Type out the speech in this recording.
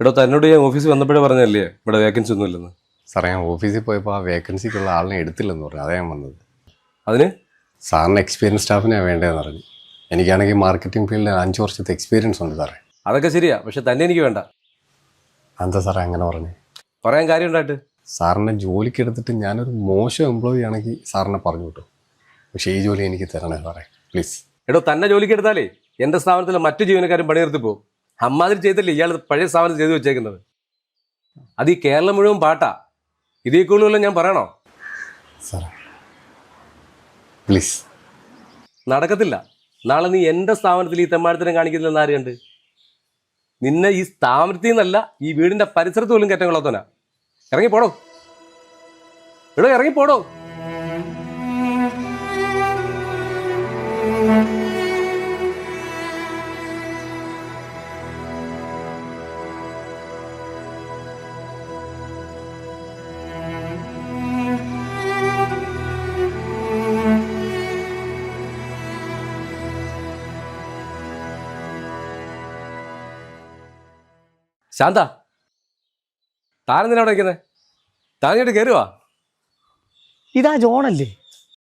എടോ തന്നോട് ഞാൻ ഓഫീസിൽ വന്നപ്പോഴേ പറഞ്ഞല്ലേ ഇവിടെ വേക്കൻസി ഒന്നും ഇല്ലെന്ന്. സാറേ ഞാൻ ഓഫീസിൽ പോയപ്പോൾ ആ വേക്കൻസിക്കുള്ള ആളിനെ എടുത്തില്ലെന്ന് പറഞ്ഞു. അതേ ഞാൻ വന്നത്. അതിന് സാറിന് എക്സ്പീരിയൻസ് സ്റ്റാഫിനാണ് വേണ്ടതെന്ന് പറഞ്ഞു. എനിക്കാണെങ്കിൽ മാർക്കറ്റിംഗ് ഫീൽഡിൽ 5 വർഷത്തെ എക്സ്പീരിയൻസ് ഉണ്ട് സാറേ. അതൊക്കെ ശരിയാ, പക്ഷെ തന്നെ എനിക്ക് വേണ്ട. എന്താ സാറേ അങ്ങനെ പറഞ്ഞു? പറയാൻ കാര്യം ഉണ്ടായിട്ട്. സാറിനെ ജോലിക്ക് എടുത്തിട്ട് ഞാനൊരു മോശം എംപ്ലോയി ആണെങ്കിൽ സാറിനെ പറഞ്ഞു കിട്ടും. പക്ഷേ ഈ ജോലി എനിക്ക് തരണേ സാറേ, പ്ലീസ്. എടോ തന്നെ ജോലിക്ക് എടുത്താലേ എൻ്റെ സ്ഥാപനത്തിലെ മറ്റു ജീവനക്കാരും പണിയെടുത്ത് പോകും. അമ്മാതിരി ചെയ്തല്ലേ ഇയാൾ പഴയ സ്ഥാപനത്തിൽ ചെയ്തു വെച്ചേക്കുന്നത്. അത് ഈ കേരളം മുഴുവൻ പാട്ടാ. ഇതേ കൂടുതലല്ല ഞാൻ പറയണോ? സാറേ പ്ലീസ്. നടക്കത്തില്ല. നാളെ നീ എൻ്റെ സ്ഥാപനത്തിൽ ഈ തെമ്മാടത്തിനും കാണിക്കുന്നില്ലെന്ന് ആര് കണ്ട്? നിന്നെ ഈ സ്ഥാപനത്തിൽ നിന്നല്ല ഈ വീടിൻ്റെ പരിസരത്ത് പോലും കയറ്റം കൊള്ളാത്തവനാ. ഇറങ്ങിപ്പോടോ, എടോ ഇറങ്ങിപ്പോടോ. ശാന്ത, താനെന്തിനാ അവിടെ നിൽക്കുന്നത്? താനിങ്ങോട്ട് കയറുവാ. ഇതാ ജോണല്ലേ?